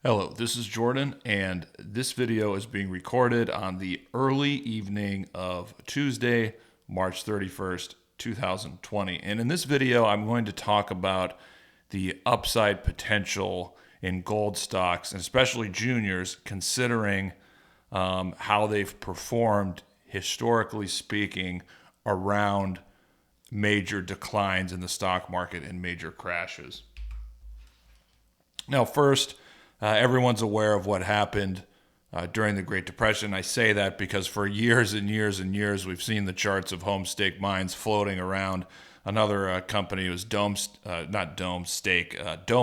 Hello, this is Jordan, and this video is being recorded on the early evening of Tuesday, March 31st, 2020. And in this video, I'm going to talk about the upside potential in gold stocks, and especially juniors, considering how they've performed, historically speaking, around major declines in the stock market and major crashes. Now, first, everyone's aware of what happened during the Great Depression. I say that because for years and years and years, we've seen the charts of Homestake Mines floating around. Another company was Dome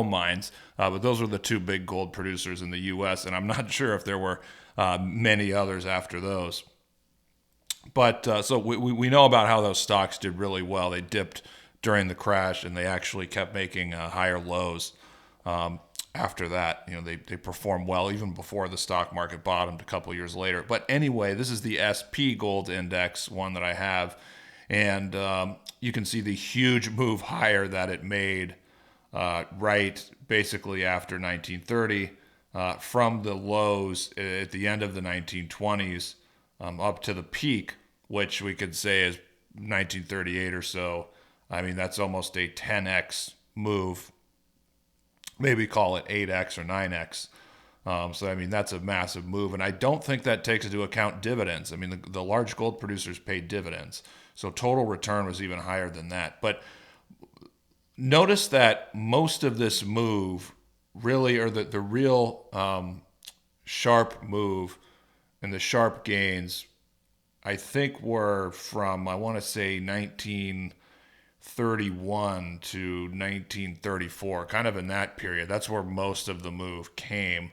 Mines, but those were the two big gold producers in the U.S., and I'm not sure if there were many others after those. But so we know about how those stocks did really well. They dipped during the crash, and they actually kept making higher lows. After that, they performed well even before the stock market bottomed a couple years later. But anyway, this is the SP Gold Index, one that I have, and you can see the huge move higher that it made right basically after 1930 from the lows at the end of the 1920s up to the peak, which we could say is 1938 or so. I mean, that's almost a 10x move. Maybe call it 8x or 9x. So, I mean, that's a massive move. And I don't think that takes into account dividends. I mean, the large gold producers paid dividends. So total return was even higher than that. But notice that most of this move really, or the real sharp move and the sharp gains, I think were from, I want to say, 1931 to 1934, kind of in that period. That's where most of the move came.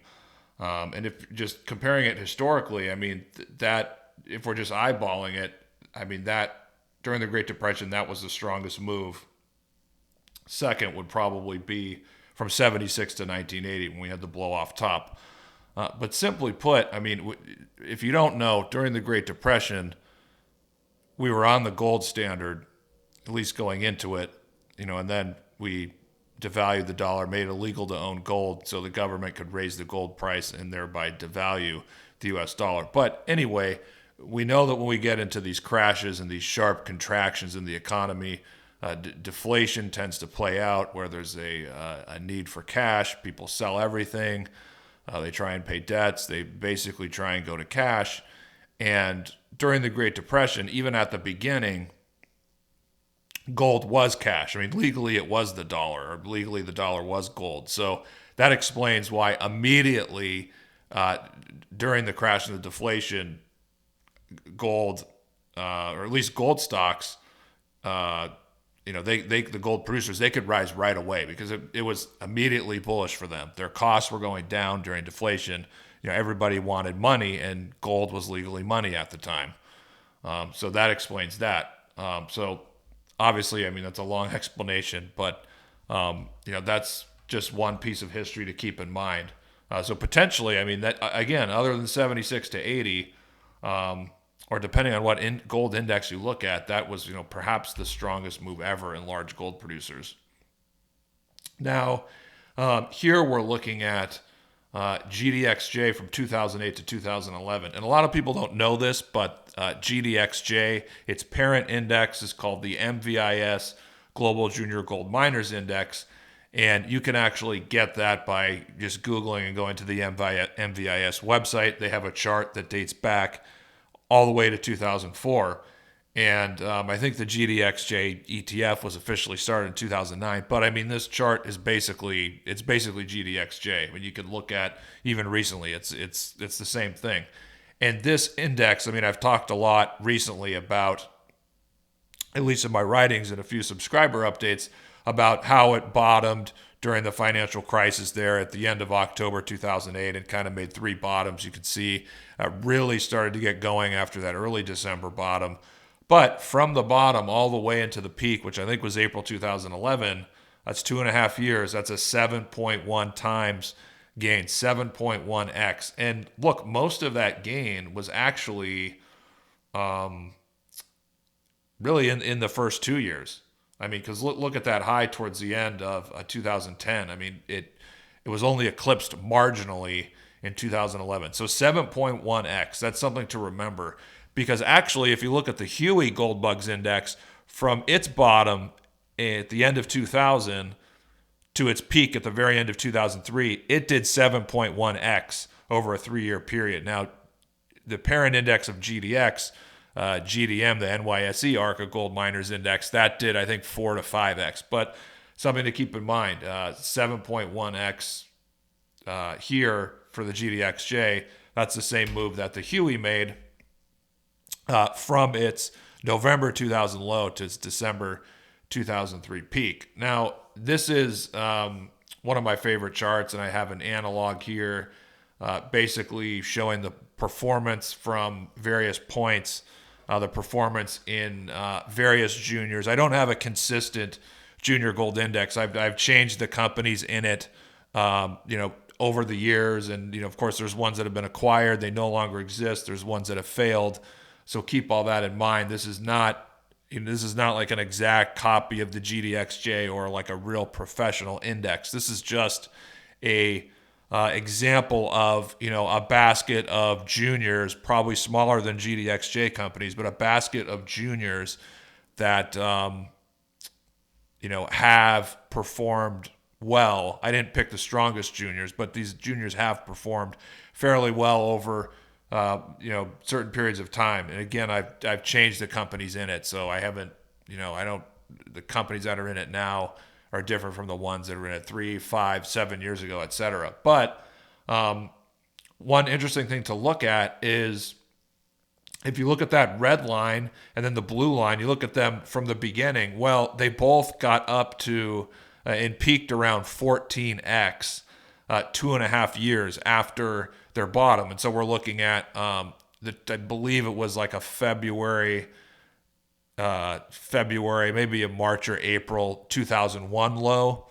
And if just comparing it historically, I mean, that if we're just eyeballing it, I mean, that during the Great Depression, that was the strongest move. Second would probably be from 76 to 1980 when we had the blow off top. But simply put, I mean, if you don't know, during the Great Depression, we were on the gold standard, at least going into it, and then we devalued the dollar, made it illegal to own gold so the government could raise the gold price and thereby devalue the US dollar. But anyway, we know that when we get into these crashes and these sharp contractions in the economy, deflation tends to play out where there's a need for cash. People sell everything. They try and pay debts. They basically try and go to cash. And during the Great Depression, even at the beginning, gold was cash. I mean, legally it was the dollar, or legally the dollar was gold. So that explains why immediately during the crash and the deflation, gold, or at least gold stocks, the gold producers, they could rise right away because it was immediately bullish for them. Their costs were going down during deflation. Everybody wanted money, and gold was legally money at the time. So that explains that. So obviously, I mean, that's a long explanation, but that's just one piece of history to keep in mind. So potentially, I mean, that again, other than 76 to 80, or depending on what gold index you look at, that was perhaps the strongest move ever in large gold producers. Now, here we're looking at GDXJ from 2008 to 2011. And a lot of people don't know this, but GDXJ, its parent index is called the MVIS Global Junior Gold Miners Index. And you can actually get that by just Googling and going to the MVIS website. They have a chart that dates back all the way to 2004. And I think the GDXJ ETF was officially started in 2009. But I mean, this chart is basically GDXJ. I mean, you could look at even recently, it's the same thing. And this index, I mean, I've talked a lot recently about, at least in my writings and a few subscriber updates, about how it bottomed during the financial crisis there at the end of October 2008 and kind of made three bottoms. You could see really started to get going after that early December bottom. But from the bottom all the way into the peak, which I think was April 2011, that's 2.5 years. That's a 7.1 times gain, 7.1x. And look, most of that gain was actually really in the first 2 years. I mean, because look at that high towards the end of 2010. I mean, it It was only eclipsed marginally in 2011. So 7.1x, that's something to remember. Because actually, if you look at the Huey Gold Bugs Index, from its bottom at the end of 2000 to its peak at the very end of 2003, it did 7.1x over a 3-year period. Now, the parent index of GDX, GDM, the NYSE ARCA Gold Miners Index, that did, I think, 4 to 5x. But something to keep in mind, 7.1x here for the GDXJ, that's the same move that the Huey made from its November 2000 low to its December 2003 peak. Now, this is one of my favorite charts, and I have an analog here basically showing the performance from various points, the performance in various juniors. I don't have a consistent junior gold index. I've changed the companies in it, over the years. And, of course, there's ones that have been acquired. They no longer exist. There's ones that have failed. So keep all that in mind. This is not like an exact copy of the GDXJ or like a real professional index. This is just a example of, a basket of juniors, probably smaller than GDXJ companies, but a basket of juniors that, have performed well. I didn't pick the strongest juniors, but these juniors have performed fairly well over certain periods of time. And again, I've changed the companies in it, so I haven't, the companies that are in it now are different from the ones that were in it 3, 5, 7 years ago, etc. But one interesting thing to look at is if you look at that red line and then the blue line, you look at them from the beginning. Well, they both got up to and peaked around 14x 2.5 years after their bottom. And so we're looking at, I believe it was like a February, maybe a March or April 2001 low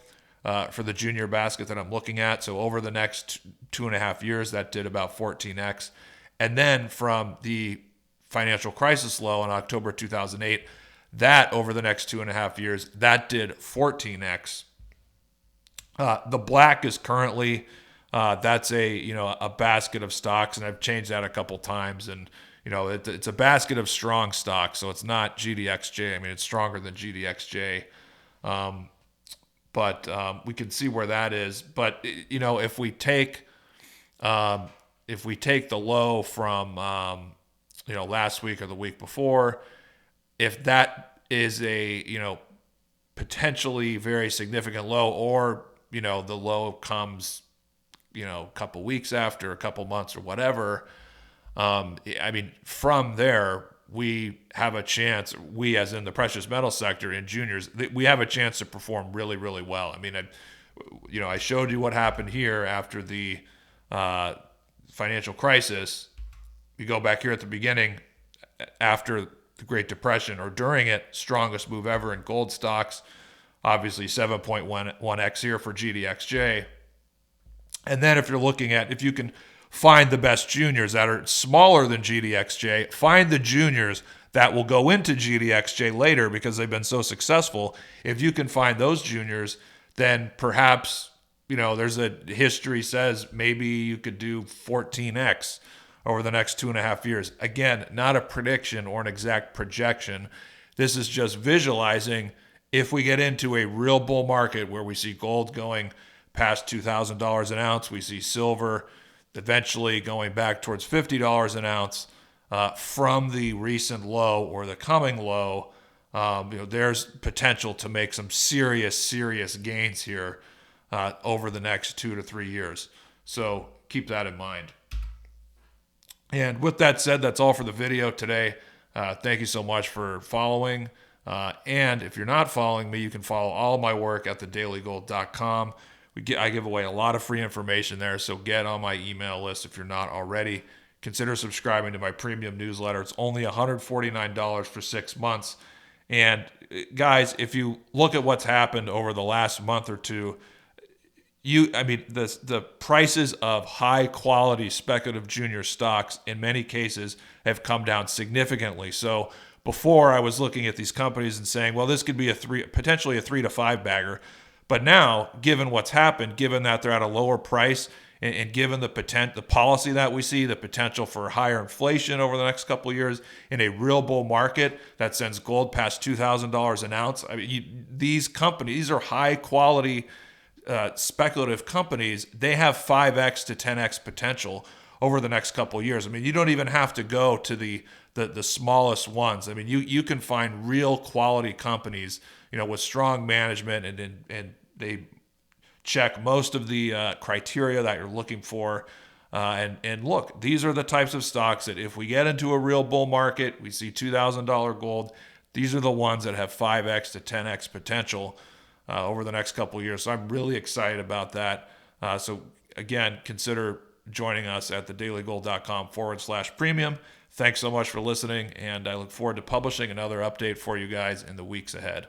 for the junior basket that I'm looking at. So over the next 2.5 years, that did about 14x. And then from the financial crisis low in October 2008, that over the next 2.5 years, that did 14x. The black is currently, that's a basket of stocks, and I've changed that a couple times. And, it's a basket of strong stocks, so it's not GDXJ. I mean, it's stronger than GDXJ. But we can see where that is. But, if we take the low from, last week or the week before, if that is a, potentially very significant low, or, the low comes, a couple weeks after, a couple months or whatever, from there, we have a chance, we as in the precious metal sector in juniors, we have a chance to perform really, really well. I showed you what happened here after the financial crisis. You go back here at the beginning, after the Great Depression or during it, strongest move ever in gold stocks. Obviously 7.1x here for GDXJ. And then if you can find the best juniors that are smaller than GDXJ, find the juniors that will go into GDXJ later because they've been so successful. If you can find those juniors, then perhaps, there's a history says maybe you could do 14x over the next 2.5 years. Again, not a prediction or an exact projection. This is just visualizing if we get into a real bull market where we see gold going past $2,000 an ounce, we see silver eventually going back towards $50 an ounce from the recent low or the coming low, there's potential to make some serious gains here over the next 2 to 3 years. So keep that in mind. And with that said, that's all for the video today. Thank you so much for following. And if you're not following me, you can follow all my work at thedailygold.com. I give away a lot of free information there, so get on my email list if you're not already. Consider subscribing to my premium newsletter. It's only $149 for 6 months. And guys, if you look at what's happened over the last month or two, the prices of high quality speculative junior stocks in many cases have come down significantly. So before I was looking at these companies and saying, well, this could be potentially a 3 to 5 bagger. But now, given what's happened, given that they're at a lower price, and given the policy that we see, the potential for higher inflation over the next couple of years in a real bull market that sends gold past $2,000 an ounce, I mean, these companies, these are high quality speculative companies. They have 5x to 10x potential over the next couple of years. I mean, you don't even have to go to the smallest ones. I mean, you can find real quality companies, with strong management, and they check most of the criteria that you're looking for. And look, these are the types of stocks that if we get into a real bull market, we see $2,000 gold. These are the ones that have 5x to 10x potential over the next couple of years. So I'm really excited about that. So again, consider joining us at thedailygold.com/premium. Thanks so much for listening, and I look forward to publishing another update for you guys in the weeks ahead.